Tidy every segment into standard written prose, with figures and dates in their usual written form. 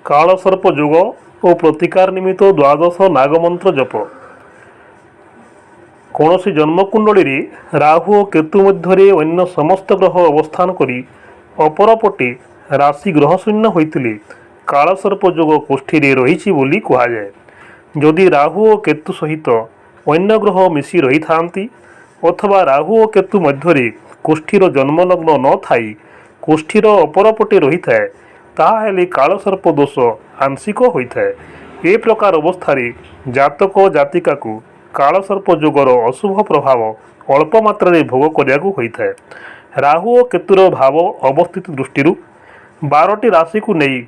कालसर्प जोग और प्रतिकार निमित्त द्वादश नागमंत्र जप। कौन सी जन्मकुंडली राहु और केतु मध्य अन्य समस्त ग्रह अवस्थान करी अपरपटे राशि ग्रह शून्य होते कालसर्प जोग कोष्ठी रही बोली कहुए। जदि राहु और केतु सहित अन्य ग्रह मिसी रही थांती अथवा राहु और केतु मध्य कोष्ठीर जन्मलग्न न थाई कोष्ठीर अपरपटे रही थाए ताहेले कालसर्प दोष आंशिक होता है। ए प्रकार अवस्था जातक जातिका को कालसर्प जोगर अशुभ प्रभाव अल्प मात्रा भोग करने होता है। राहु और केतुर भाव अवस्थित दृष्टि 12टी राशि को नहीं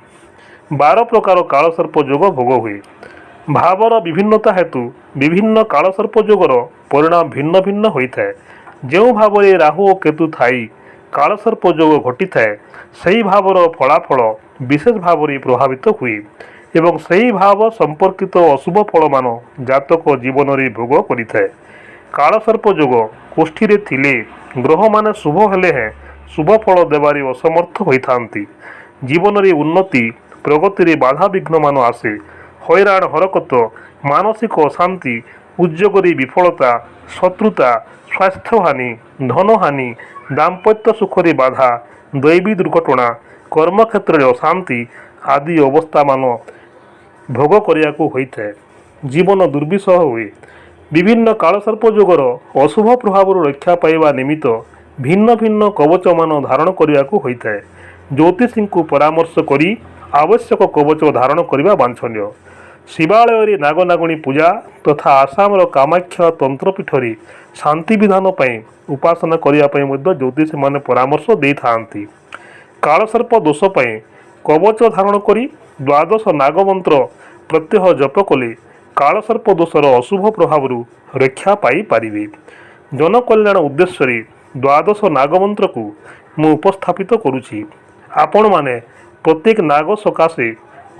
12 प्रकार कालसर्प जोग भोग हुए। भावर विभिन्नता हेतु विभिन्न कालसर्प जोगर परिणाम भिन्न भिन्न होता है। जो भाव में राहु और केतु थाई कालसर्प जोग घटी थाए सही भावर फलाफल विशेष भाव में प्रभावित हुए एवं सही भाव संपर्कित अशुभ फल मान जातक जीवन में भोग करिथाए। कालसर्प जोग कोष्ठी रे थिले ग्रह माने शुभ हेले हैं शुभ फल देवारे असमर्थ होइथांती। जीवन में उन्नति प्रगति रे बाधा विघ्न मान आसे। हैरान हरकत मानसिक अशांति उद्योगरी विफलता शत्रुता स्वास्थ्यहानि धनहानि दाम्पत्य सुखरी बाधा दैवी दुर्घटना कर्मक्षेत्र में अशांति आदि अवस्था मान भोग करने को होता है। जीवन दुर्विषह हुए। विभिन्न कालसर्प जोगर अशुभ प्रभाव रक्षा पाइबा निमित्त भिन्न भिन्न कवच मान धारण करने को होता है। ज्योतिषी को परामर्श करी आवश्यक कवच धारण करने वांछनीय। शिवालय नागनागुणी पूजा तथा आसाम कामाख्या तंत्रपीठ में शांति विधान पर उपासना करने ज्योतिषी माने परामर्श दे थांती। कालसर्प दोष पर कवच धारण करी द्वादश नागमंत्र प्रत्यह जप कले कालसर्प दोषर अशुभ प्रभाव रक्षा पाई पारिबे। जनकल्याण उद्देश्य द्वादश नागमंत्र को मु उपस्थापित करुछि। आपण माने प्रत्येक नाग सकाशे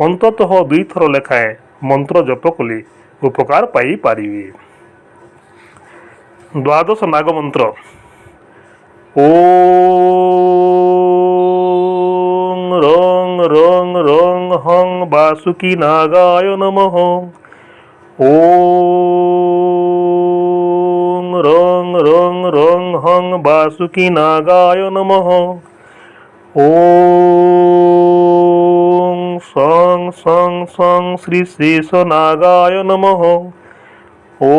अंततः 2 थर लेखाएं मंत्र जप कले उपकार पाई पारिबे। द्वादश नागमंत्र ओम रंग रंग रंग हंग वासुकी नागाय नमः। ओम रंग रंग रंग हंग वासुकी नागाय नमः। ओम सं सं सं श्री शेष नागाय नमः। ओम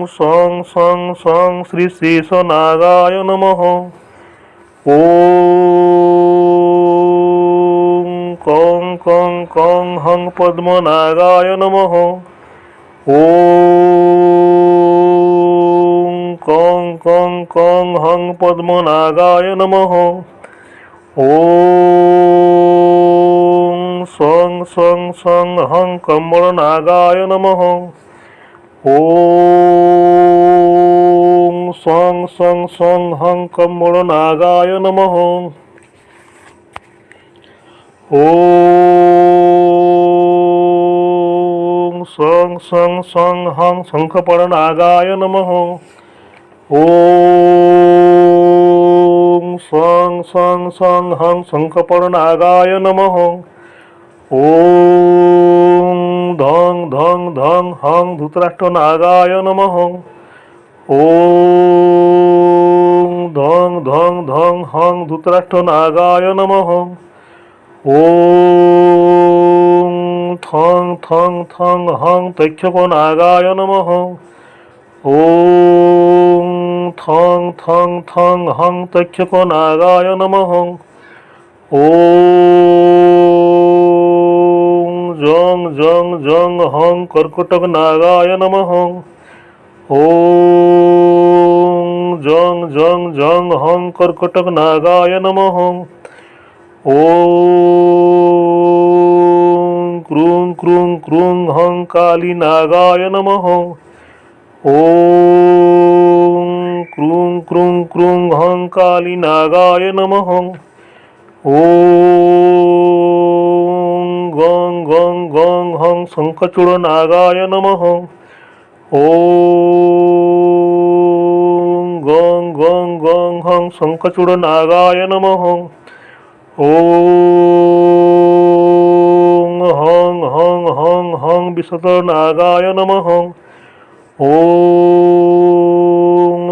सं सं सं श्री शेष नागाय नमः। ओम कं कं कं हं पद्मनागाय नमः। ओम कं कं कं हं पद्मनागाय नमः। ओम सं सं सं हं कमलनागाय नमः। ओम सं सं सं हं कमलनागाय नमः। ओम सं सं सं हं शंखपद्मनागाय नमः। ओम सं सं सं हं शंखपद्मनागाय नमः। ओम धं धं धं हं धृतराष्ट्रनागाय नमः। ओम धं धं धं हं धृतराष्ट्रनागाय नमः। ओम थं थं थं हं तक्षकनागाय नमः। ओम थं थं थं हं तक्षकनागाय नमः। ओम जं जं जं हं कर्कटकनागाय नमः। ओम जं जं जं हं कर्कटकनागाय नमः। ओम क्रूं क्रूं क्रूं हं कालीनागाय नमः। ओम क्रूं क्रूं क्रूं हं कालीनागाय नमः। ओम गं गं गं हं शंखचूड़नागाय नमः। ओम गं गं गं हं शंखचूड़नागाय नमः। ॐ हं हं हं हं विशतनागाय नमः। ॐ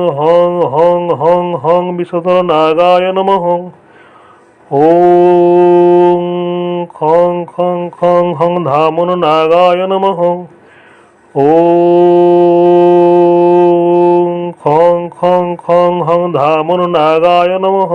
हं हं हं हं विशतनागाय नमः। ॐ खं खं खं हं धामननागाय नमः। ॐ खं खं खं हं धामननागाय नमः।